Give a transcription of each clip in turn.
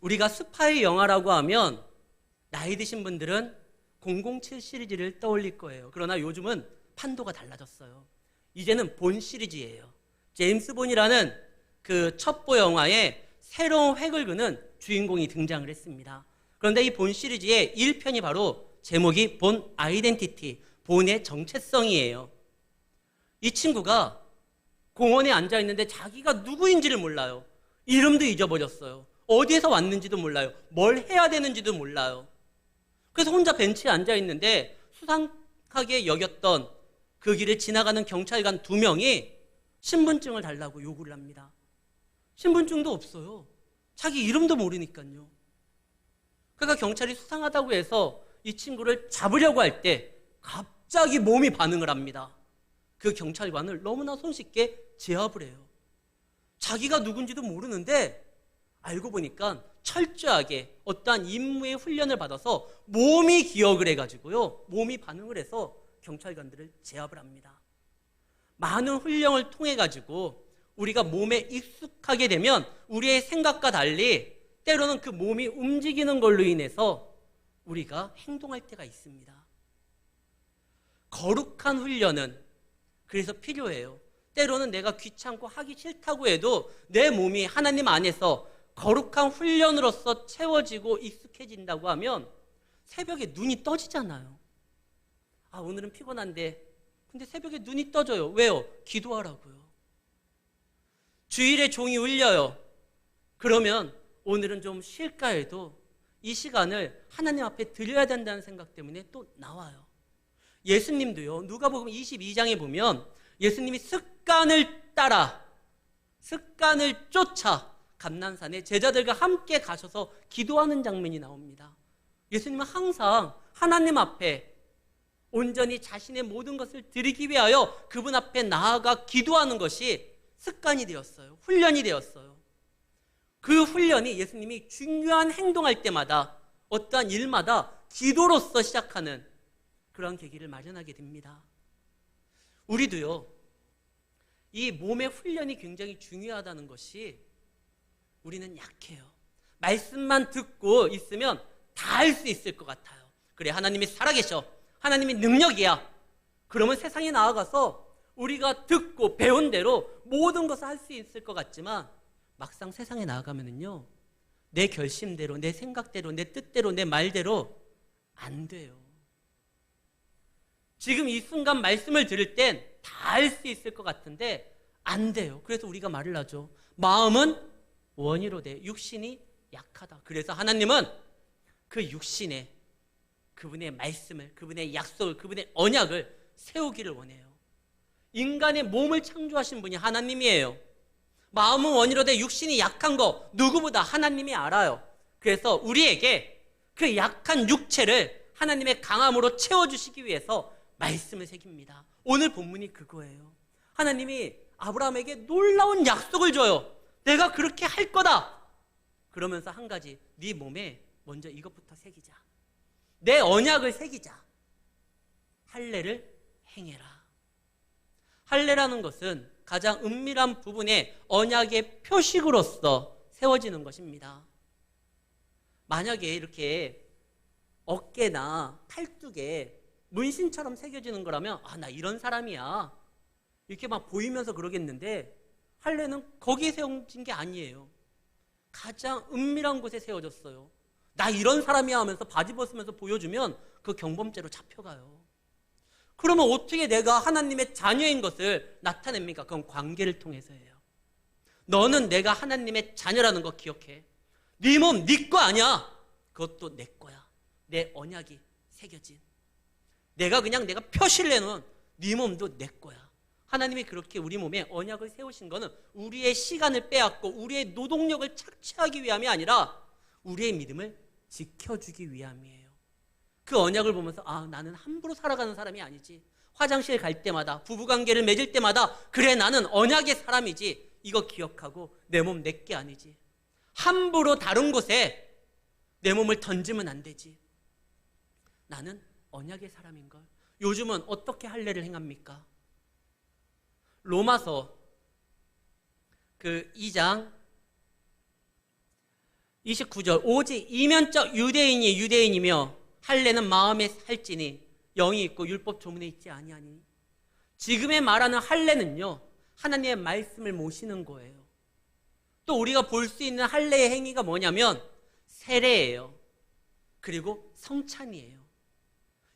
우리가 스파이 영화라고 하면 나이 드신 분들은 007 시리즈를 떠올릴 거예요. 그러나 요즘은 판도가 달라졌어요. 이제는 본 시리즈예요. 제임스 본이라는 그 첩보 영화에 새로운 획을 그는 주인공이 등장을 했습니다. 그런데 이 본 시리즈의 1편이 바로 제목이 본 아이덴티티, 본의 정체성이에요. 이 친구가 공원에 앉아 있는데 자기가 누구인지를 몰라요. 이름도 잊어버렸어요. 어디에서 왔는지도 몰라요. 뭘 해야 되는지도 몰라요. 그래서 혼자 벤치에 앉아 있는데 수상하게 여겼던 그 길을 지나가는 경찰관 2명이 신분증을 달라고 요구를 합니다. 신분증도 없어요. 자기 이름도 모르니까요. 그러니까 경찰이 수상하다고 해서 이 친구를 잡으려고 할 때 갑자기 몸이 반응을 합니다. 그 경찰관을 너무나 손쉽게 제압을 해요. 자기가 누군지도 모르는데 알고 보니까 철저하게 어떠한 임무의 훈련을 받아서 몸이 기억을 해가지고요. 몸이 반응을 해서 경찰관들을 제압을 합니다. 많은 훈련을 통해가지고 우리가 몸에 익숙하게 되면 우리의 생각과 달리 때로는 그 몸이 움직이는 걸로 인해서 우리가 행동할 때가 있습니다. 거룩한 훈련은 그래서 필요해요. 때로는 내가 귀찮고 하기 싫다고 해도 내 몸이 하나님 안에서 거룩한 훈련으로서 채워지고 익숙해진다고 하면 새벽에 눈이 떠지잖아요. 아, 오늘은 피곤한데. 근데 새벽에 눈이 떠져요. 왜요? 기도하라고요. 주일에 종이 울려요. 그러면 오늘은 좀 쉴까 해도 이 시간을 하나님 앞에 드려야 된다는 생각 때문에 또 나와요. 예수님도요. 누가복음 22장에 보면 예수님이 습관을 따라 습관을 쫓아 감난산에 제자들과 함께 가셔서 기도하는 장면이 나옵니다. 예수님은 항상 하나님 앞에 온전히 자신의 모든 것을 드리기 위하여 그분 앞에 나아가 기도하는 것이 습관이 되었어요. 훈련이 되었어요. 그 훈련이 예수님이 중요한 행동할 때마다 어떠한 일마다 기도로서 시작하는 그런 계기를 마련하게 됩니다. 우리도요, 이 몸의 훈련이 굉장히 중요하다는 것이 우리는 약해요. 말씀만 듣고 있으면 다 할 수 있을 것 같아요. 그래, 하나님이 살아계셔. 하나님이 능력이야. 그러면 세상에 나아가서 우리가 듣고 배운 대로 모든 것을 할 수 있을 것 같지만 막상 세상에 나아가면은요, 내 결심대로, 내 생각대로, 내 뜻대로, 내 말대로 안 돼요. 지금 이 순간 말씀을 들을 땐 다 할 수 있을 것 같은데 안 돼요. 그래서 우리가 말을 하죠. 마음은 원이로되 육신이 약하다. 그래서 하나님은 그 육신에 그분의 말씀을, 그분의 약속을, 그분의 언약을 세우기를 원해요. 인간의 몸을 창조하신 분이 하나님이에요. 마음은 원이로되 육신이 약한 거 누구보다 하나님이 알아요. 그래서 우리에게 그 약한 육체를 하나님의 강함으로 채워주시기 위해서 말씀을 새깁니다. 오늘 본문이 그거예요. 하나님이 아브라함에게 놀라운 약속을 줘요. 내가 그렇게 할 거다. 그러면서 한 가지, 네 몸에 먼저 이것부터 새기자. 내 언약을 새기자. 할례를 행해라. 할례라는 것은 가장 은밀한 부분의 언약의 표식으로서 세워지는 것입니다. 만약에 이렇게 어깨나 팔뚝에 문신처럼 새겨지는 거라면 아, 나 이런 사람이야. 이렇게 막 보이면서 그러겠는데 할례는 거기에 세워진 게 아니에요. 가장 은밀한 곳에 세워졌어요. 나 이런 사람이야 하면서 바지 벗으면서 보여주면 그 경범죄로 잡혀가요. 그러면 어떻게 내가 하나님의 자녀인 것을 나타냅니까? 그건 관계를 통해서예요. 너는 내가 하나님의 자녀라는 거 기억해. 네 몸 네 거 아니야. 그것도 내 거야. 내 언약이 새겨진. 내가 표시를 내놓은 네 몸도 내 거야. 하나님이 그렇게 우리 몸에 언약을 세우신 거는 우리의 시간을 빼앗고 우리의 노동력을 착취하기 위함이 아니라 우리의 믿음을 지켜주기 위함이에요. 그 언약을 보면서 아, 나는 함부로 살아가는 사람이 아니지. 화장실 갈 때마다, 부부관계를 맺을 때마다 그래, 나는 언약의 사람이지. 이거 기억하고 내 몸 내 게 아니지. 함부로 다른 곳에 내 몸을 던지면 안 되지. 나는 언약의 사람인걸. 요즘은 어떻게 할례를 행합니까? 로마서 그 2장 29절 오직 이면적 유대인이 유대인이며 할례는 마음에 할지니 영이 있고 율법 조문에 있지 아니하니. 지금의 말하는 할례는요, 하나님의 말씀을 모시는 거예요. 또 우리가 볼 수 있는 할례의 행위가 뭐냐면 세례예요. 그리고 성찬이에요.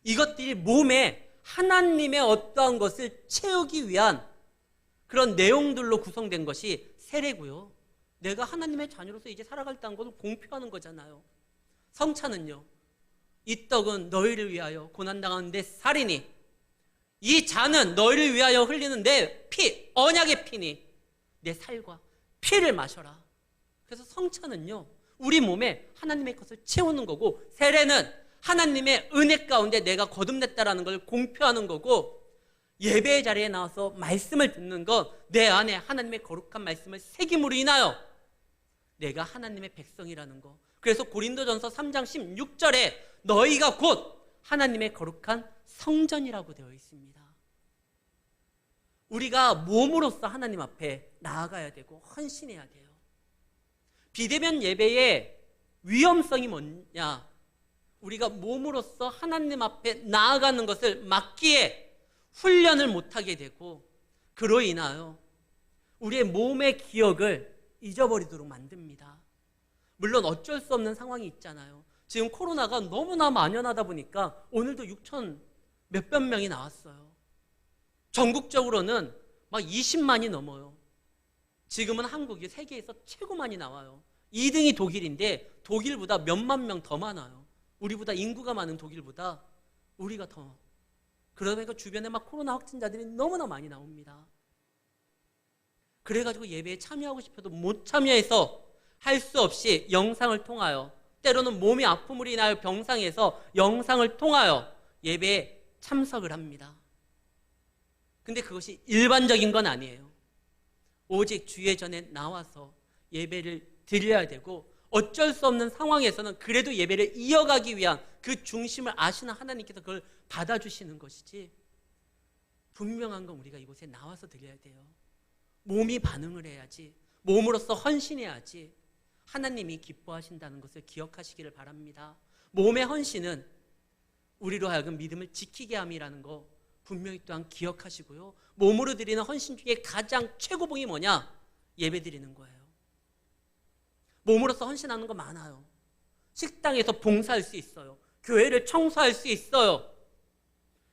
이것들이 몸에 하나님의 어떠한 것을 채우기 위한 그런 내용들로 구성된 것이 세례고요. 내가 하나님의 자녀로서 이제 살아갈다는 것을 공표하는 거잖아요. 성찬은요, 이 떡은 너희를 위하여 고난당하는 내 살이니 이 잔은 너희를 위하여 흘리는 내 피, 언약의 피니 내 살과 피를 마셔라. 그래서 성찬은요, 우리 몸에 하나님의 것을 채우는 거고, 세례는 하나님의 은혜 가운데 내가 거듭냈다라는 걸 공표하는 거고, 예배의 자리에 나와서 말씀을 듣는 건 내 안에 하나님의 거룩한 말씀을 새김으로 인하여 내가 하나님의 백성이라는 거. 그래서 고린도전서 3장 16절에 너희가 곧 하나님의 거룩한 성전이라고 되어 있습니다. 우리가 몸으로서 하나님 앞에 나아가야 되고 헌신해야 돼요. 비대면 예배의 위험성이 뭐냐? 우리가 몸으로서 하나님 앞에 나아가는 것을 막기에 훈련을 못하게 되고, 그로 인하여 우리의 몸의 기억을 잊어버리도록 만듭니다. 물론 어쩔 수 없는 상황이 있잖아요. 지금 코로나가 너무나 만연하다 보니까 오늘도 6천 몇백 명이 나왔어요. 전국적으로는 막 20만이 넘어요. 지금은 한국이 세계에서 최고 많이 나와요. 2등이 독일인데 독일보다 몇만 명 더 많아요. 우리보다 인구가 많은 독일보다 우리가 더. 그러다 보니까 주변에 막 코로나 확진자들이 너무나 많이 나옵니다. 그래가지고 예배에 참여하고 싶어도 못 참여해서 할 수 없이 영상을 통하여, 때로는 몸이 아픔으로 인하여 병상에서 영상을 통하여 예배에 참석을 합니다. 근데 그것이 일반적인 건 아니에요. 오직 주의 전에 나와서 예배를 드려야 되고, 어쩔 수 없는 상황에서는 그래도 예배를 이어가기 위한 그 중심을 아시는 하나님께서 그걸 받아주시는 것이지, 분명한 건 우리가 이곳에 나와서 드려야 돼요. 몸이 반응을 해야지, 몸으로서 헌신해야지 하나님이 기뻐하신다는 것을 기억하시기를 바랍니다. 몸의 헌신은 우리로 하여금 믿음을 지키게 함이라는 거 분명히 또한 기억하시고요. 몸으로 드리는 헌신 중에 가장 최고봉이 뭐냐? 예배 드리는 거예요. 몸으로서 헌신하는 거 많아요. 식당에서 봉사할 수 있어요. 교회를 청소할 수 있어요.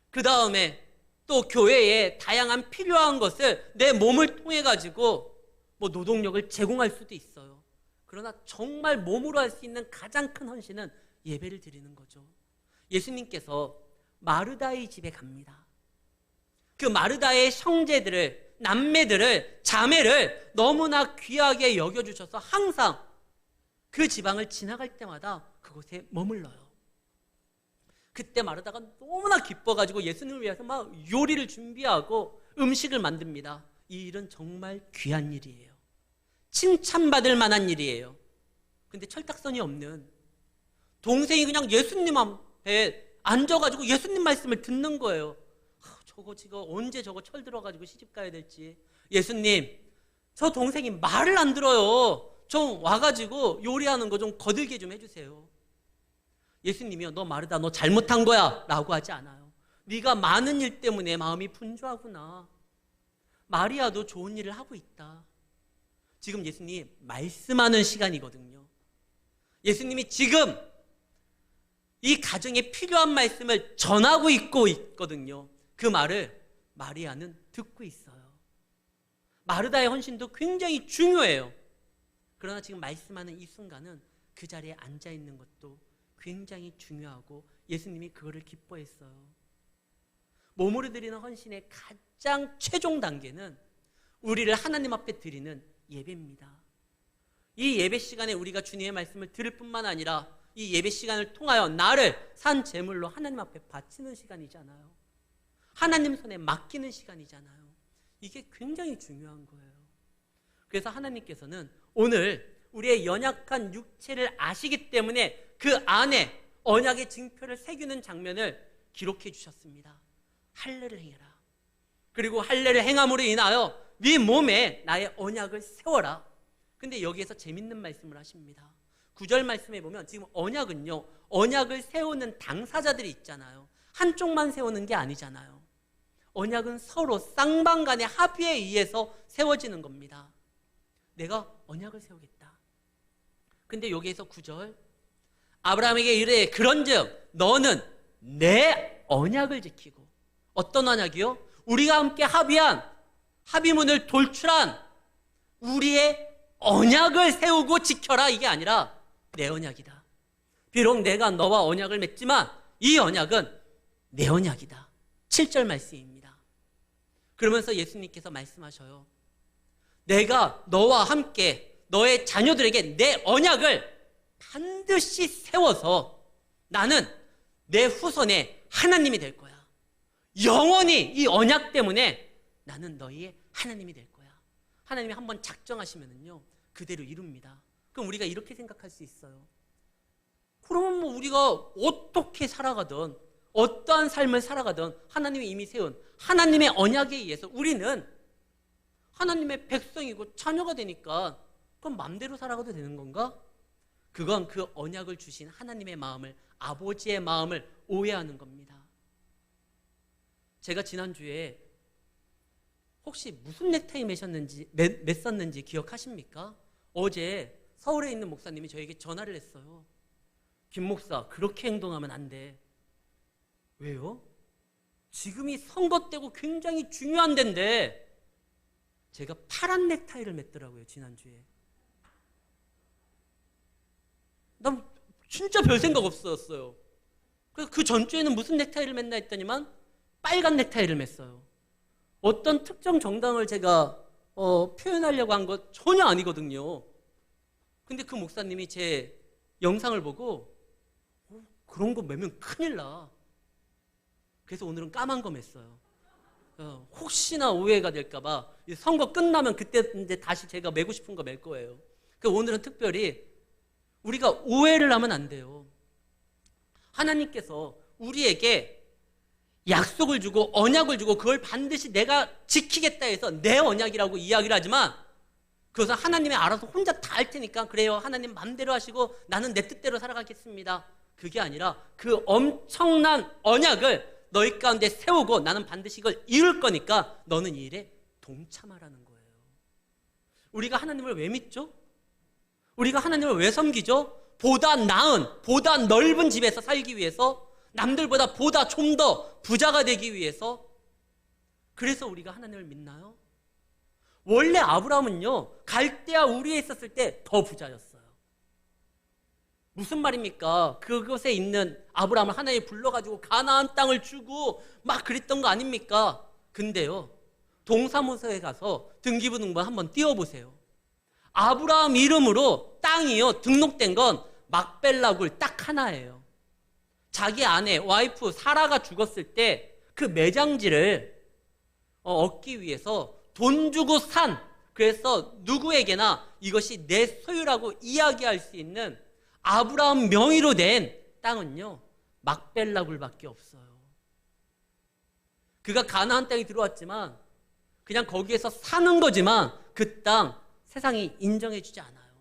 그 다음에 또 교회에 다양한 필요한 것을 내 몸을 통해 가지고 뭐 노동력을 제공할 수도 있어요. 그러나 정말 몸으로 할 수 있는 가장 큰 헌신은 예배를 드리는 거죠. 예수님께서 마르다의 집에 갑니다. 그 마르다의 형제들을, 남매들을, 자매를 너무나 귀하게 여겨주셔서 항상 그 지방을 지나갈 때마다 그곳에 머물러요. 그때 마르다가 너무나 기뻐가지고 예수님을 위해서 막 요리를 준비하고 음식을 만듭니다. 이 일은 정말 귀한 일이에요. 칭찬받을 만한 일이에요. 근데 철딱선이 없는 동생이 그냥 예수님 앞에 앉아가지고 예수님 말씀을 듣는 거예요. 저거 지금 언제 저거 철 들어가지고 시집 가야 될지. 예수님, 저 동생이 말을 안 들어요. 좀 와가지고 요리하는 거 좀 거들게 좀 해주세요. 예수님이요, 너 마르다, 너 잘못한 거야 라고 하지 않아요. 네가 많은 일 때문에 마음이 분주하구나. 마리아도 좋은 일을 하고 있다. 지금 예수님 말씀하는 시간이거든요. 예수님이 지금 이 가정에 필요한 말씀을 전하고 있거든요. 그 말을 마리아는 듣고 있어요. 마르다의 헌신도 굉장히 중요해요. 그러나 지금 말씀하는 이 순간은 그 자리에 앉아있는 것도 굉장히 중요하고 예수님이 그거를 기뻐했어요. 몸으로 드리는 헌신의 가장 최종 단계는 우리를 하나님 앞에 드리는 예배입니다. 이 예배 시간에 우리가 주님의 말씀을 들을 뿐만 아니라 이 예배 시간을 통하여 나를 산 제물로 하나님 앞에 바치는 시간이잖아요. 하나님 손에 맡기는 시간이잖아요. 이게 굉장히 중요한 거예요. 그래서 하나님께서는 오늘 우리의 연약한 육체를 아시기 때문에 그 안에 언약의 징표를 새기는 장면을 기록해 주셨습니다. 할례를 행해라. 그리고 할례를 행함으로 인하여 네 몸에 나의 언약을 세워라. 근데 여기에서 재밌는 말씀을 하십니다. 9절 말씀에 보면 지금 언약은요, 언약을 세우는 당사자들이 있잖아요. 한쪽만 세우는 게 아니잖아요. 언약은 서로 쌍방간의 합의에 의해서 세워지는 겁니다. 내가 언약을 세우겠다. 근데 여기에서 9절, 아브라함에게 이르되 그런즉 너는 내 언약을 지키고. 어떤 언약이요? 우리가 함께 합의한, 합의문을 돌출한 우리의 언약을 세우고 지켜라, 이게 아니라 내 언약이다. 비록 내가 너와 언약을 맺지만 이 언약은 내 언약이다. 7절 말씀입니다. 그러면서 예수님께서 말씀하셔요. 내가 너와 함께 너의 자녀들에게 내 언약을 반드시 세워서 나는 내 후손의 하나님이 될 거야. 영원히 이 언약 때문에 나는 너희의 하나님이 될 거야. 하나님이 한번 작정하시면은요, 그대로 이룹니다. 그럼 우리가 이렇게 생각할 수 있어요. 그러면 뭐 우리가 어떻게 살아가든 어떠한 삶을 살아가든 하나님이 이미 세운 하나님의 언약에 의해서 우리는 하나님의 백성이고 자녀가 되니까 그럼 마음대로 살아가도 되는 건가? 그건 그 언약을 주신 하나님의 마음을, 아버지의 마음을 오해하는 겁니다. 제가 지난주에 혹시 무슨 넥타이 맸었는지 기억하십니까? 어제 서울에 있는 목사님이 저에게 전화를 했어요. 김 목사, 그렇게 행동하면 안 돼. 왜요? 지금이 선거 때고 굉장히 중요한 데인데 제가 파란 넥타이를 맸더라고요, 지난주에. 난 진짜 별 생각 없었어요. 그래서 그 전주에는 무슨 넥타이를 맸나 했더니만 빨간 넥타이를 맸어요. 어떤 특정 정당을 제가 표현하려고 한 것 전혀 아니거든요. 근데 그 목사님이 제 영상을 보고 그런 거 매면 큰일 나. 그래서 오늘은 까만 거 맸어요. 혹시나 오해가 될까봐 선거 끝나면 그때 이제 다시 제가 매고 싶은 거 맬 거예요. 그러니까 오늘은 특별히 우리가 오해를 하면 안 돼요. 하나님께서 우리에게 약속을 주고 언약을 주고 그걸 반드시 내가 지키겠다 해서 내 언약이라고 이야기를 하지만 그것은 하나님이 알아서 혼자 다 할 테니까 그래요, 하나님 마음대로 하시고 나는 내 뜻대로 살아가겠습니다. 그게 아니라 그 엄청난 언약을 너희 가운데 세우고 나는 반드시 이걸 이룰 거니까 너는 이 일에 동참하라는 거예요. 우리가 하나님을 왜 믿죠? 우리가 하나님을 왜 섬기죠? 보다 나은, 보다 넓은 집에서 살기 위해서, 남들보다 보다 좀 더 부자가 되기 위해서. 그래서 우리가 하나님을 믿나요? 원래 아브라함은요, 갈대아 우리에 있었을 때 더 부자였어요. 무슨 말입니까? 그곳에 있는 아브라함을 하나님이 불러가지고 가나안 땅을 주고 막 그랬던 거 아닙니까? 근데요, 동사무소에 가서 등기부등본 한번 띄워보세요. 아브라함 이름으로 땅이요 등록된 건 막벨라 굴 딱 하나예요. 자기 아내, 와이프 사라가 죽었을 때 그 매장지를 얻기 위해서 돈 주고 산, 그래서 누구에게나 이것이 내 소유라고 이야기할 수 있는 아브라함 명의로 된 땅은요, 막벨라 굴밖에 없어요. 그가 가나안 땅에 들어왔지만 그냥 거기에서 사는 거지만 그 땅 세상이 인정해주지 않아요.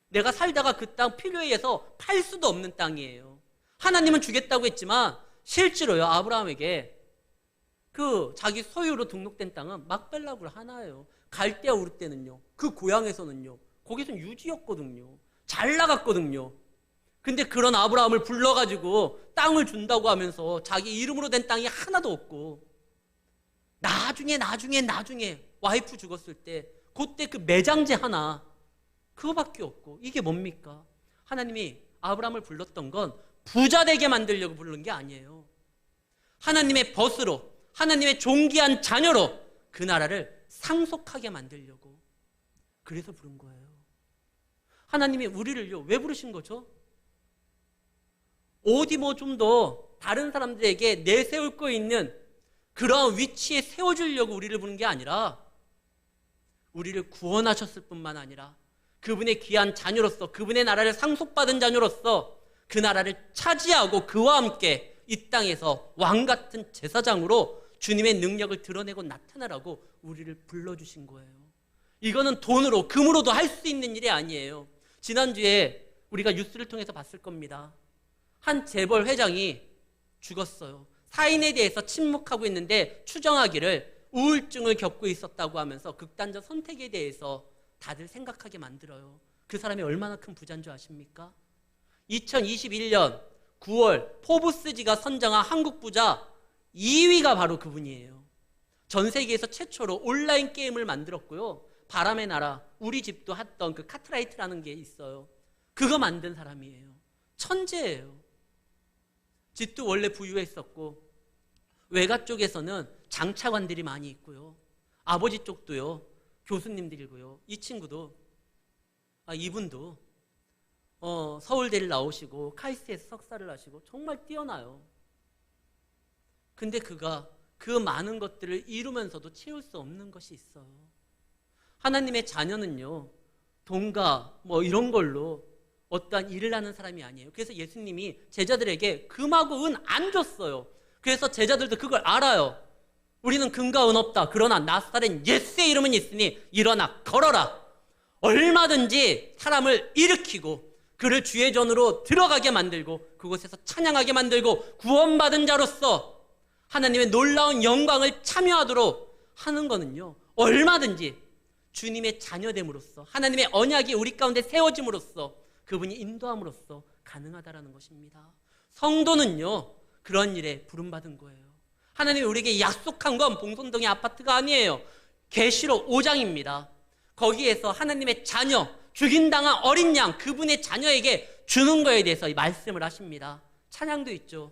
내가 살다가 그 땅 필요에 의해서 팔 수도 없는 땅이에요. 하나님은 주겠다고 했지만 실제로요, 아브라함에게 그 자기 소유로 등록된 땅은 막벨라 굴 하나예요. 갈대아 우르 때는요, 그 고향에서는요, 거기서는 유지였거든요. 잘 나갔거든요. 근데 그런 아브라함을 불러가지고 땅을 준다고 하면서 자기 이름으로 된 땅이 하나도 없고 나중에 와이프 죽었을 때 그때 그 매장지 하나 그거밖에 없고, 이게 뭡니까? 하나님이 아브라함을 불렀던 건 부자 되게 만들려고 부른 게 아니에요. 하나님의 벗으로, 하나님의 존귀한 자녀로 그 나라를 상속하게 만들려고, 그래서 부른 거예요. 하나님이 우리를요, 왜 부르신 거죠? 어디 뭐 좀 더 다른 사람들에게 내세울 거 있는 그런 위치에 세워주려고 우리를 부른 게 아니라, 우리를 구원하셨을 뿐만 아니라 그분의 귀한 자녀로서, 그분의 나라를 상속받은 자녀로서 그 나라를 차지하고 그와 함께 이 땅에서 왕같은 제사장으로 주님의 능력을 드러내고 나타나라고 우리를 불러주신 거예요. 이거는 돈으로, 금으로도 할 수 있는 일이 아니에요. 지난주에 우리가 뉴스를 통해서 봤을 겁니다. 한 재벌 회장이 죽었어요. 사인에 대해서 침묵하고 있는데 추정하기를 우울증을 겪고 있었다고 하면서 극단적 선택에 대해서 다들 생각하게 만들어요. 그 사람이 얼마나 큰 부자인 줄 아십니까? 2021년 9월 포브스지가 선정한 한국 부자 2위가 바로 그분이에요. 전 세계에서 최초로 온라인 게임을 만들었고요. 바람의 나라, 우리 집도 했던 그 카트라이트라는 게 있어요. 그거 만든 사람이에요. 천재예요. 집도 원래 부유했었고 외가 쪽에서는 장차관들이 많이 있고요. 아버지 쪽도요. 교수님들이고요. 이 친구도 이분도 서울대를 나오시고 카이스트에서 석사를 하시고 정말 뛰어나요. 근데 그가 그 많은 것들을 이루면서도 채울 수 없는 것이 있어요. 하나님의 자녀는요, 돈과 이런 걸로 어떠한 일을 하는 사람이 아니에요. 그래서 예수님이 제자들에게 금하고 은 안 줬어요. 그래서 제자들도 그걸 알아요. 우리는 금과 은 없다. 그러나 나사렛 예수의 이름은 있으니 일어나 걸어라. 얼마든지 사람을 일으키고 그를 주의 전으로 들어가게 만들고 그곳에서 찬양하게 만들고 구원받은 자로서 하나님의 놀라운 영광을 참여하도록 하는 거는요, 얼마든지 주님의 자녀됨으로써 하나님의 언약이 우리 가운데 세워짐으로써 그분이 인도함으로써 가능하다라는 것입니다. 성도는요, 그런 일에 부름받은 거예요. 하나님이 우리에게 약속한 건 봉선동의 아파트가 아니에요. 계시록 5장입니다. 거기에서 하나님의 자녀, 죽임당한 어린 양, 그분의 자녀에게 주는 거에 대해서 말씀을 하십니다. 찬양도 있죠.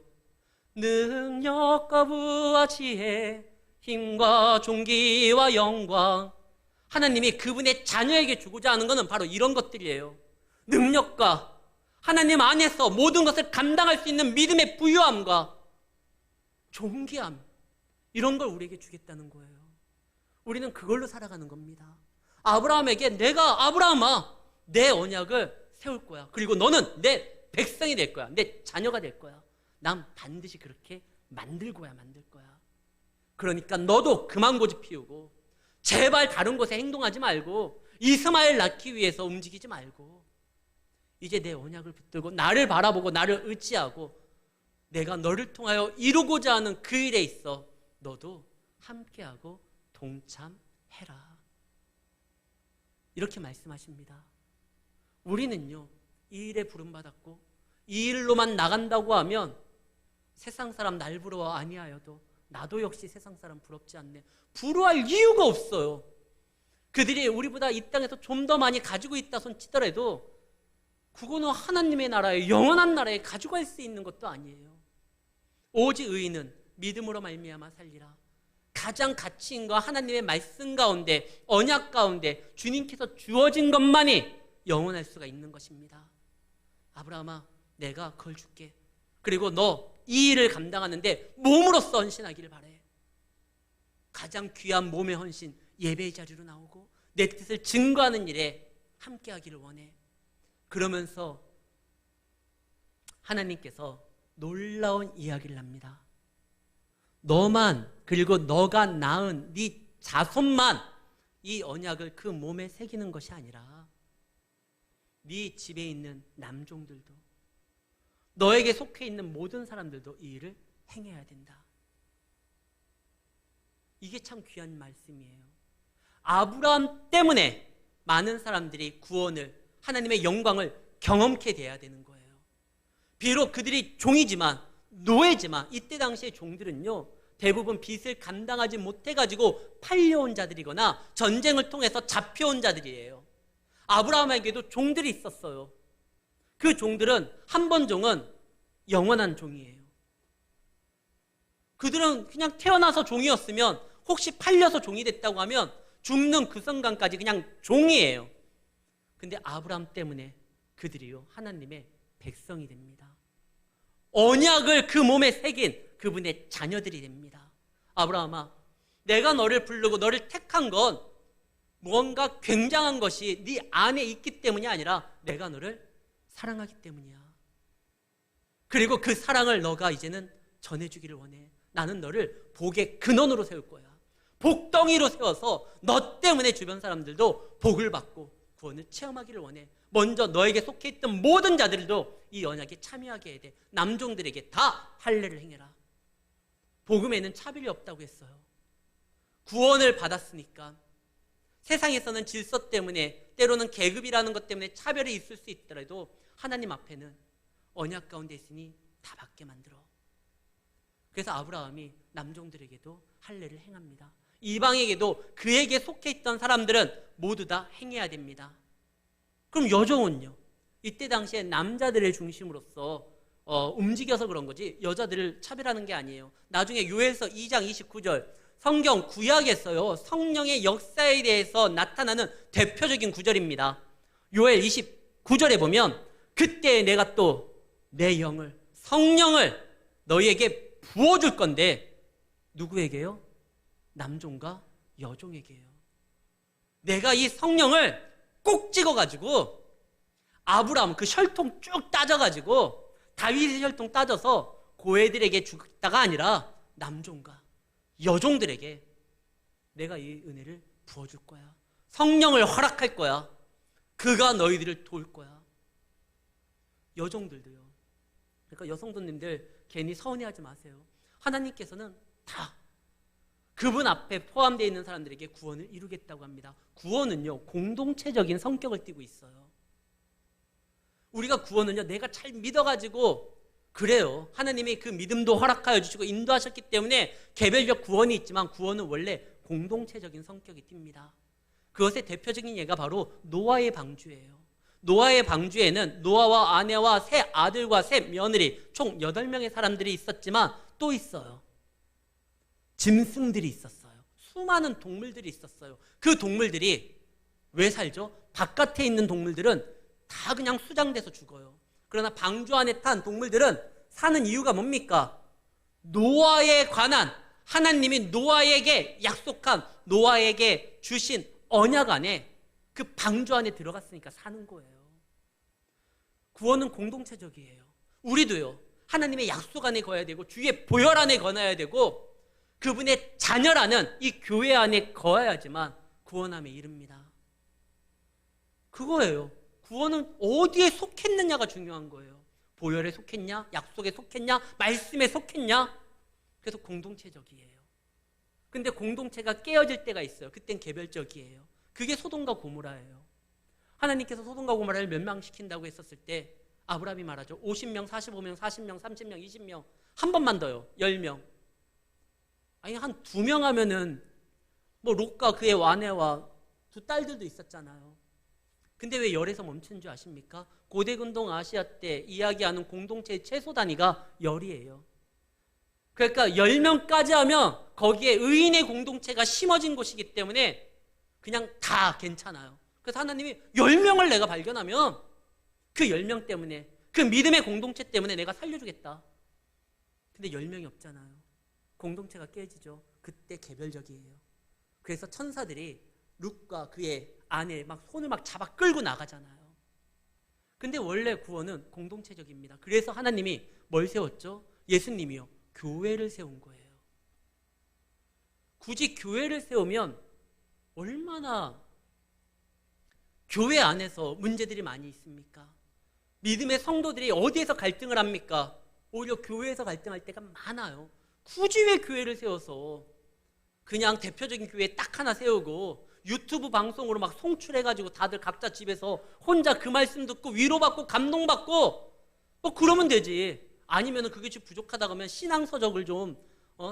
능력과 부와 지혜, 힘과 존귀와 영광. 하나님이 그분의 자녀에게 주고자 하는 것은 바로 이런 것들이에요. 능력과 하나님 안에서 모든 것을 감당할 수 있는 믿음의 부유함과 존귀함, 이런 걸 우리에게 주겠다는 거예요. 우리는 그걸로 살아가는 겁니다. 아브라함에게 내가 아브라함아 내 언약을 세울 거야. 그리고 너는 내 백성이 될 거야. 내 자녀가 될 거야. 난 반드시 그렇게 만들 거야. 그러니까 너도 그만 고집 피우고 제발 다른 곳에 행동하지 말고 이스마엘 낳기 위해서 움직이지 말고 이제 내 언약을 붙들고 나를 바라보고 나를 의지하고 내가 너를 통하여 이루고자 하는 그 일에 있어 너도 함께하고 동참해라. 이렇게 말씀하십니다. 우리는요, 이 일에 부름받았고 이 일로만 나간다고 하면 세상 사람 날 부러워 아니하여도 나도 역시 세상 사람 부럽지 않네. 부러워할 이유가 없어요. 그들이 우리보다 이 땅에서 좀 더 많이 가지고 있다 손 치더라도 그거는 하나님의 나라에 영원한 나라에 가져갈 수 있는 것도 아니에요. 오직 의인은 믿음으로 말미암아 살리라. 가장 가치 있는 거 하나님의 말씀 가운데 언약 가운데 주님께서 주어진 것만이 영원할 수가 있는 것입니다. 아브라함아 내가 그걸 줄게. 그리고 너 이 일을 감당하는데 몸으로써 헌신하기를 바래. 가장 귀한 몸의 헌신 예배의 자리로 나오고 내 뜻을 증거하는 일에 함께하기를 원해. 그러면서 하나님께서 놀라운 이야기를 합니다. 너만 그리고 너가 낳은 네 자손만 이 언약을 그 몸에 새기는 것이 아니라 네 집에 있는 남종들도 너에게 속해 있는 모든 사람들도 이 일을 행해야 된다. 이게 참 귀한 말씀이에요. 아브라함 때문에 많은 사람들이 구원을 하나님의 영광을 경험케 돼야 되는 거예요. 비록 그들이 종이지만 노예지만 이때 당시의 종들은요 대부분 빚을 감당하지 못해가지고 팔려온 자들이거나 전쟁을 통해서 잡혀온 자들이에요. 아브라함에게도 종들이 있었어요. 그 종들은 한 번 종은 영원한 종이에요. 그들은 그냥 태어나서 종이었으면 혹시 팔려서 종이 됐다고 하면 죽는 그 순간까지 그냥 종이에요. 근데 아브라함 때문에 그들이요 하나님의 백성이 됩니다. 언약을 그 몸에 새긴 그분의 자녀들이 됩니다. 아브라함아 내가 너를 부르고 너를 택한 건 무언가 굉장한 것이 네 안에 있기 때문이 아니라 내가 너를 사랑하기 때문이야. 그리고 그 사랑을 너가 이제는 전해주기를 원해. 나는 너를 복의 근원으로 세울 거야. 복덩이로 세워서 너 때문에 주변 사람들도 복을 받고 구원을 체험하기를 원해. 먼저 너에게 속해 있던 모든 자들도 이 언약에 참여하게 해야 돼. 남종들에게 다 할례를 행해라. 복음에는 차별이 없다고 했어요. 구원을 받았으니까 세상에서는 질서 때문에 때로는 계급이라는 것 때문에 차별이 있을 수 있더라도 하나님 앞에는 언약 가운데 있으니 다 받게 만들어. 그래서 아브라함이 남종들에게도 할례를 행합니다. 이방에게도 그에게 속해 있던 사람들은 모두 다 행해야 됩니다. 그럼 여종은요? 이때 당시에 남자들의 중심으로서 움직여서 그런 거지 여자들을 차별하는 게 아니에요. 나중에 요엘서 2장 29절 성경 구약에서요 성령의 역사에 대해서 나타나는 대표적인 구절입니다. 요엘 29절에 보면 그때 내가 또 내 영을 성령을 너희에게 부어줄 건데 누구에게요? 남종과 여종에게요. 내가 이 성령을 꼭 찍어가지고 아브라함 그 혈통 쭉 따져가지고 다윗의 혈통 따져서 고애들에게 주겠다가 아니라 남종과 여종들에게 내가 이 은혜를 부어줄 거야. 성령을 허락할 거야. 그가 너희들을 도울 거야. 여종들도요. 그러니까 여성도님들 괜히 서운해하지 마세요. 하나님께서는 다 그분 앞에 포함되어 있는 사람들에게 구원을 이루겠다고 합니다. 구원은요 공동체적인 성격을 띠고 있어요. 우리가 구원은요 내가 잘 믿어가지고 그래요. 하나님이 그 믿음도 허락하여 주시고 인도하셨기 때문에 개별적 구원이 있지만 구원은 원래 공동체적인 성격이 띱니다. 그것의 대표적인 예가 바로 노아의 방주예요. 노아의 방주에는 노아와 아내와 세 아들과 세 며느리 총 8명의 사람들이 있었지만 또 있어요. 짐승들이 있었어요. 수많은 동물들이 있었어요. 그 동물들이 왜 살죠? 바깥에 있는 동물들은 다 그냥 수장돼서 죽어요. 그러나 방주 안에 탄 동물들은 사는 이유가 뭡니까? 노아에 관한 하나님이 노아에게 약속한 노아에게 주신 언약 안에 그 방주 안에 들어갔으니까 사는 거예요. 구원은 공동체적이에요. 우리도요. 하나님의 약속 안에 거해야 되고 주의 보혈 안에 거해야 되고 그분의 자녀라는 이 교회 안에 거해야지만 구원함에 이릅니다. 그거예요. 구원은 어디에 속했느냐가 중요한 거예요. 보혈에 속했냐? 약속에 속했냐? 말씀에 속했냐? 그래서 공동체적이에요. 근데 공동체가 깨어질 때가 있어요. 그땐 개별적이에요. 그게 소돔과 고모라예요. 하나님께서 소돔과 고모라를 멸망시킨다고 했었을 때 아브라함이 말하죠. 50명, 45명, 40명, 30명, 20명 한 번만 더요. 10명. 아니 한 2명 하면은 뭐 롯과 그의 아내와 2 딸들도 있었잖아요. 근데 왜 열에서 멈춘 줄 아십니까? 고대근동 아시아 때 이야기하는 공동체의 최소 단위가 열이에요. 그러니까 10명까지 하면 거기에 의인의 공동체가 심어진 곳이기 때문에 그냥 다 괜찮아요. 그래서 하나님이 10명을 내가 발견하면 그 10명 때문에 그 믿음의 공동체 때문에 내가 살려주겠다. 근데 10명이 없잖아요. 공동체가 깨지죠. 그때 개별적이에요. 그래서 천사들이 룻과 그의 아내 막 손을 막 잡아 끌고 나가잖아요. 근데 원래 구원은 공동체적입니다. 그래서 하나님이 뭘 세웠죠? 예수님이요. 교회를 세운 거예요. 굳이 교회를 세우면 얼마나 교회 안에서 문제들이 많이 있습니까? 믿음의 성도들이 어디에서 갈등을 합니까? 오히려 교회에서 갈등할 때가 많아요. 굳이 왜 교회를 세워서 그냥 대표적인 교회 딱 하나 세우고 유튜브 방송으로 막 송출해가지고 다들 각자 집에서 혼자 그 말씀 듣고 위로받고 감동받고 뭐 그러면 되지. 아니면 그게 좀 부족하다 그러면 신앙서적을 좀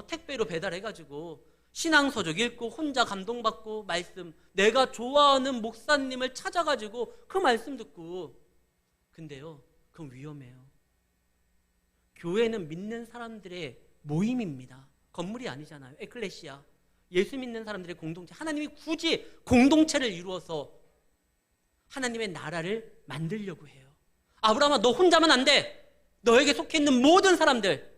택배로 배달해가지고 신앙서적 읽고 혼자 감동받고 말씀 내가 좋아하는 목사님을 찾아가지고 그 말씀 듣고. 근데요 그건 위험해요. 교회는 믿는 사람들의 모임입니다. 건물이 아니잖아요. 에클레시아 예수 믿는 사람들의 공동체. 하나님이 굳이 공동체를 이루어서 하나님의 나라를 만들려고 해요. 아브라함아 너 혼자만 안 돼. 너에게 속해 있는 모든 사람들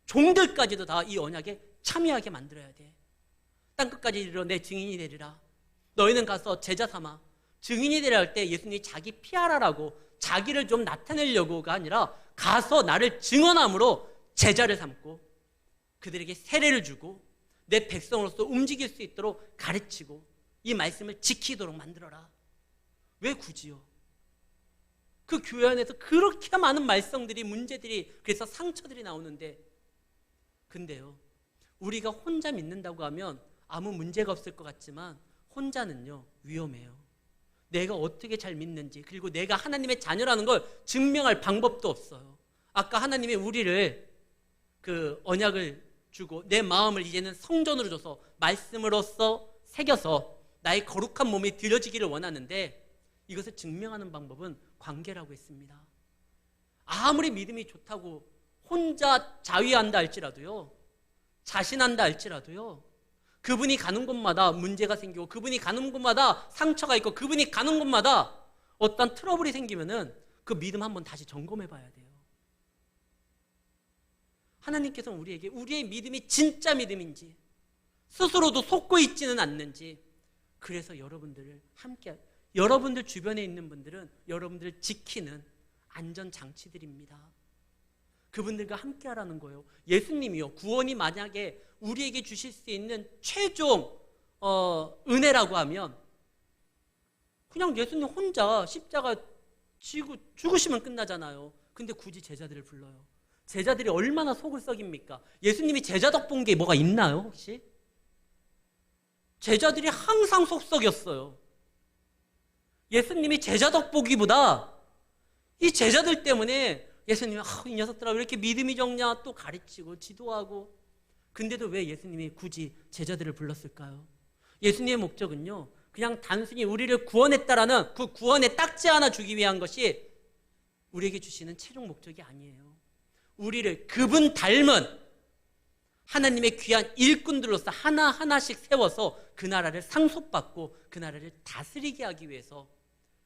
종들까지도 다 이 언약에 참여하게 만들어야 돼. 땅끝까지 이르러 내 증인이 되리라. 너희는 가서 제자 삼아. 증인이 되리라 할 때 예수님이 자기 피하라라고 자기를 좀 나타내려고가 아니라 가서 나를 증언함으로 제자를 삼고 그들에게 세례를 주고 내 백성으로서 움직일 수 있도록 가르치고 이 말씀을 지키도록 만들어라. 왜 굳이요? 그 교회 안에서 그렇게 많은 말썽들이, 문제들이, 그래서 상처들이 나오는데, 근데요, 우리가 혼자 믿는다고 하면 아무 문제가 없을 것 같지만 혼자는요, 위험해요. 내가 어떻게 잘 믿는지, 그리고 내가 하나님의 자녀라는 걸 증명할 방법도 없어요. 아까 하나님이 우리를 그 언약을 주고 내 마음을 이제는 성전으로 줘서 말씀으로써 새겨서 나의 거룩한 몸이 드려지기를 원하는데, 이것을 증명하는 방법은 관계라고 했습니다. 아무리 믿음이 좋다고 혼자 자위한다 할지라도요, 자신한다 할지라도요, 그분이 가는 곳마다 문제가 생기고, 그분이 가는 곳마다 상처가 있고, 그분이 가는 곳마다 어떤 트러블이 생기면은 그 믿음 한번 다시 점검해 봐야 돼요. 하나님께서는 우리에게 우리의 믿음이 진짜 믿음인지, 스스로도 속고 있지는 않는지, 그래서 여러분들을 함께, 여러분들 주변에 있는 분들은 여러분들을 지키는 안전장치들입니다. 그분들과 함께 하라는 거예요. 예수님이요, 구원이 만약에 우리에게 주실 수 있는 최종 은혜라고 하면 그냥 예수님 혼자 십자가 지고 죽으시면 끝나잖아요. 근데 굳이 제자들을 불러요. 제자들이 얼마나 속을 썩입니까? 예수님이 제자 덕본 게 뭐가 있나요, 혹시? 제자들이 항상 속 썩였어요. 예수님이 제자 덕보기보다 이 제자들 때문에 예수님이 이 녀석들아 왜 이렇게 믿음이 적냐, 또 가르치고 지도하고. 근데도 왜 예수님이 굳이 제자들을 불렀을까요? 예수님의 목적은요, 그냥 단순히 우리를 구원했다라는 그 구원의 딱지 하나 주기 위한 것이 우리에게 주시는 최종 목적이 아니에요. 우리를 그분 닮은 하나님의 귀한 일꾼들로서 하나하나씩 세워서 그 나라를 상속받고 그 나라를 다스리게 하기 위해서,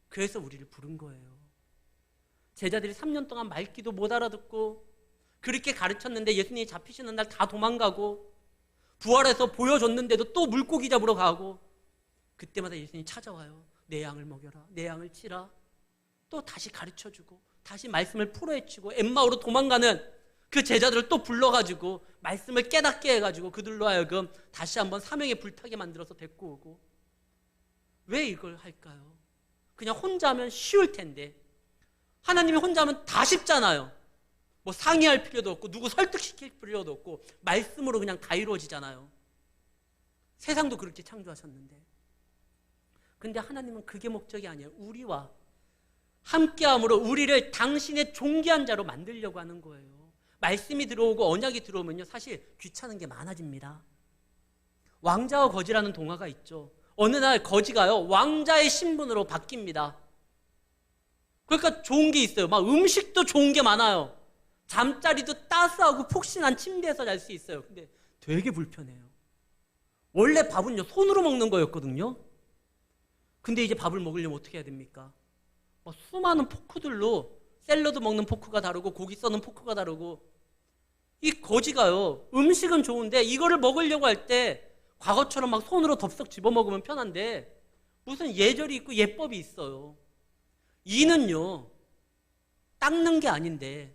그래서 우리를 부른 거예요. 제자들이 3년 동안 말귀도 못 알아듣고 그렇게 가르쳤는데 예수님이 잡히시는 날 다 도망가고, 부활해서 보여줬는데도 또 물고기 잡으러 가고, 그때마다 예수님이 찾아와요. 내 양을 먹여라, 내 양을 치라. 또 다시 가르쳐주고 다시 말씀을 풀어헤치고, 엠마오로 도망가는 그 제자들을 또 불러가지고 말씀을 깨닫게 해가지고 그들로 하여금 다시 한번 사명에 불타게 만들어서 데리고 오고. 왜 이걸 할까요? 그냥 혼자 하면 쉬울 텐데, 하나님이 혼자 하면 다 쉽잖아요. 뭐 상의할 필요도 없고 누구 설득시킬 필요도 없고 말씀으로 그냥 다 이루어지잖아요. 세상도 그렇게 창조하셨는데. 근데 하나님은 그게 목적이 아니에요. 우리와 함께함으로 우리를 당신의 존귀한 자로 만들려고 하는 거예요. 말씀이 들어오고 언약이 들어오면요, 사실 귀찮은 게 많아집니다. 왕자와 거지라는 동화가 있죠. 어느 날 거지가요, 왕자의 신분으로 바뀝니다. 그러니까 좋은 게 있어요. 막 음식도 좋은 게 많아요. 잠자리도 따스하고 폭신한 침대에서 잘 수 있어요. 근데 되게 불편해요. 원래 밥은요, 손으로 먹는 거였거든요. 근데 이제 밥을 먹으려면 어떻게 해야 됩니까? 수많은 포크들로, 샐러드 먹는 포크가 다르고 고기 써는 포크가 다르고, 이 거지가요, 음식은 좋은데 이거를 먹으려고 할 때 과거처럼 막 손으로 덥석 집어먹으면 편한데 무슨 예절이 있고 예법이 있어요. 이는요, 닦는 게 아닌데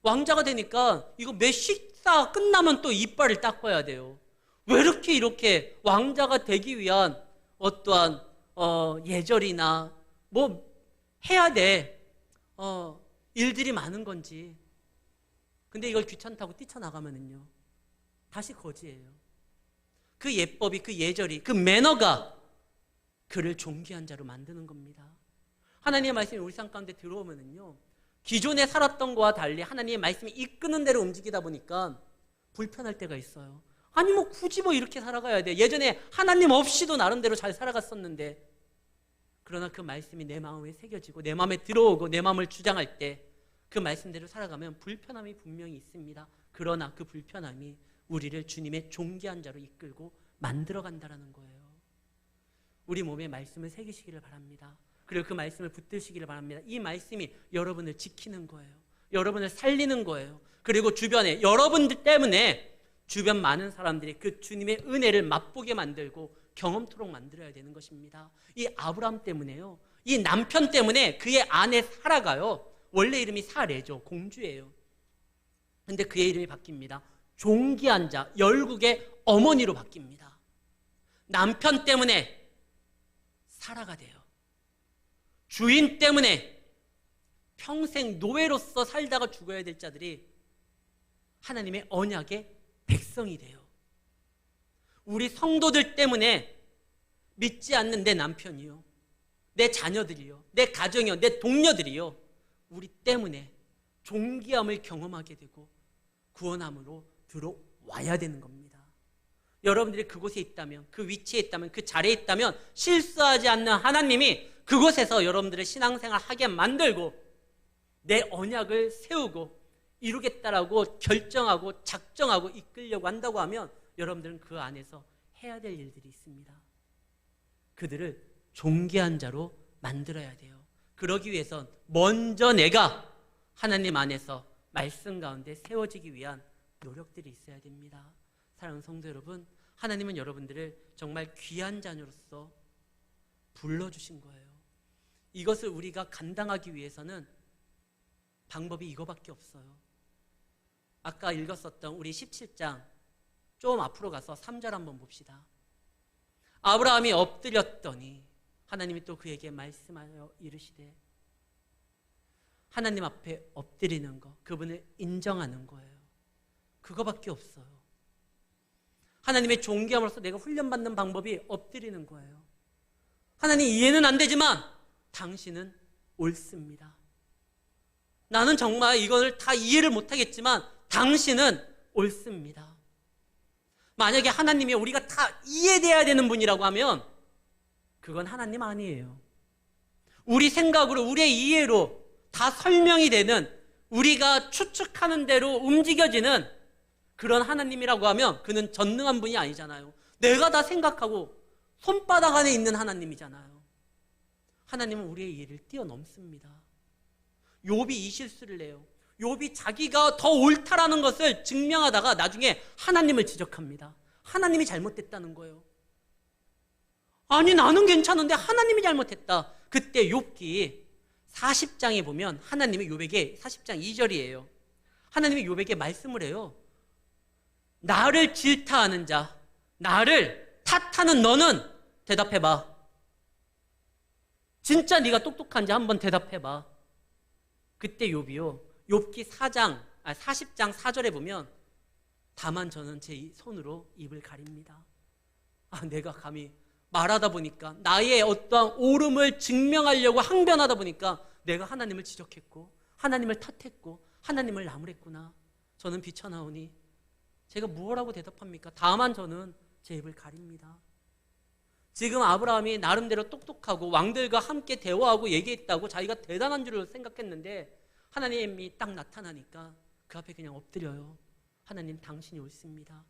왕자가 되니까 이거 매 식사 끝나면 또 이빨을 닦아야 돼요. 왜 이렇게 왕자가 되기 위한 어떠한 예절이나 뭐 해야 돼 일들이 많은 건지. 근데 이걸 귀찮다고 뛰쳐나가면은요, 다시 거지예요. 그 예법이, 그 예절이, 그 매너가 그를 존귀한 자로 만드는 겁니다. 하나님의 말씀이 우리 삶 가운데 들어오면은요, 기존에 살았던 거와 달리 하나님의 말씀이 이끄는 대로 움직이다 보니까 불편할 때가 있어요. 아니 뭐 굳이 뭐 이렇게 살아가야 돼. 예전에 하나님 없이도 나름대로 잘 살아갔었는데. 그러나 그 말씀이 내 마음에 새겨지고 내 마음에 들어오고 내 마음을 주장할 때 그 말씀대로 살아가면 불편함이 분명히 있습니다. 그러나 그 불편함이 우리를 주님의 존귀한 자로 이끌고 만들어간다는 거예요. 우리 몸에 말씀을 새기시기를 바랍니다. 그리고 그 말씀을 붙드시기를 바랍니다. 이 말씀이 여러분을 지키는 거예요. 여러분을 살리는 거예요. 그리고 주변에 여러분들 때문에 주변 많은 사람들이 그 주님의 은혜를 맛보게 만들고 경험토록 만들어야 되는 것입니다. 이 아브라함 때문에요, 이 남편 때문에 그의 아내 사라가요, 원래 이름이 사레죠. 공주예요. 근데 그의 이름이 바뀝니다. 존귀한 자, 열국의 어머니로 바뀝니다. 남편 때문에 사라가 돼요. 주인 때문에 평생 노예로서 살다가 죽어야 될 자들이 하나님의 언약의 백성이 돼요. 우리 성도들 때문에 믿지 않는 내 남편이요, 내 자녀들이요, 내 가정이요, 내 동료들이요, 우리 때문에 존귀함을 경험하게 되고 구원함으로 들어와야 되는 겁니다. 여러분들이 그곳에 있다면, 그 위치에 있다면, 그 자리에 있다면 실수하지 않는 하나님이 그곳에서 여러분들의 신앙생활 하게 만들고 내 언약을 세우고 이루겠다라고 결정하고 작정하고 이끌려고 한다고 하면 여러분들은 그 안에서 해야 될 일들이 있습니다. 그들을 존귀한 자로 만들어야 돼요. 그러기 위해선 먼저 내가 하나님 안에서 말씀 가운데 세워지기 위한 노력들이 있어야 됩니다. 사랑하는 성도 여러분, 하나님은 여러분들을 정말 귀한 자녀로서 불러주신 거예요. 이것을 우리가 감당하기 위해서는 방법이 이거밖에 없어요. 아까 읽었었던 우리 17장 좀 앞으로 가서 3절 한번 봅시다. 아브라함이 엎드렸더니 하나님이 또 그에게 말씀하여 이르시되, 하나님 앞에 엎드리는 거, 그분을 인정하는 거예요. 그거밖에 없어요. 하나님의 존귀함으로써 내가 훈련받는 방법이 엎드리는 거예요. 하나님, 이해는 안 되지만 당신은 옳습니다. 나는 정말 이걸 다 이해를 못하겠지만 당신은 옳습니다. 만약에 하나님이 우리가 다 이해돼야 되는 분이라고 하면 그건 하나님 아니에요. 우리 생각으로, 우리의 이해로 다 설명이 되는, 우리가 추측하는 대로 움직여지는 그런 하나님이라고 하면 그는 전능한 분이 아니잖아요. 내가 다 생각하고 손바닥 안에 있는 하나님이잖아요. 하나님은 우리의 이해를 뛰어넘습니다. 욥이 이 실수를 해요. 욥이 자기가 더 옳다라는 것을 증명하다가 나중에 하나님을 지적합니다. 하나님이 잘못됐다는 거예요. 아니, 나는 괜찮은데 하나님이 잘못했다. 그때 욥기 40장에 보면 하나님이 욥에게, 40장 2절이에요. 하나님이 욥에게 말씀을 해요. 나를 질타하는 자, 나를 탓하는 너는 대답해봐. 진짜 네가 똑똑한지 한번 대답해봐. 그때 욥이요, 욥기 40장 4절에 보면 다만 저는 제 손으로 입을 가립니다. 내가 감히 말하다 보니까, 나의 어떠한 옳음을 증명하려고 항변하다 보니까 내가 하나님을 지적했고 하나님을 탓했고 하나님을 나무랬구나. 저는 비쳐나오니 제가 무엇라고 대답합니까? 다만 저는 제 입을 가립니다. 지금 아브라함이 나름대로 똑똑하고 왕들과 함께 대화하고 얘기했다고 자기가 대단한 줄 생각했는데 하나님이 딱 나타나니까 그 앞에 그냥 엎드려요. 하나님, 당신이 옳습니다.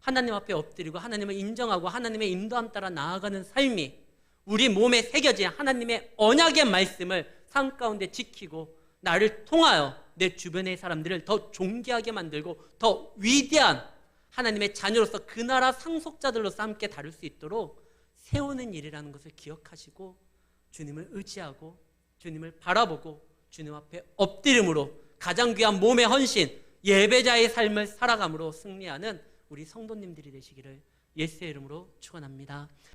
하나님 앞에 엎드리고 하나님을 인정하고 하나님의 인도함 따라 나아가는 삶이 우리 몸에 새겨진 하나님의 언약의 말씀을 삶 가운데 지키고 나를 통하여 내 주변의 사람들을 더 존귀하게 만들고 더 위대한 하나님의 자녀로서 그 나라 상속자들로서 함께 다룰 수 있도록 세우는 일이라는 것을 기억하시고 주님을 의지하고 주님을 바라보고 주님 앞에 엎드림으로 가장 귀한 몸의 헌신, 예배자의 삶을 살아감으로 승리하는 우리 성도님들이 되시기를 예수의 이름으로 축원합니다.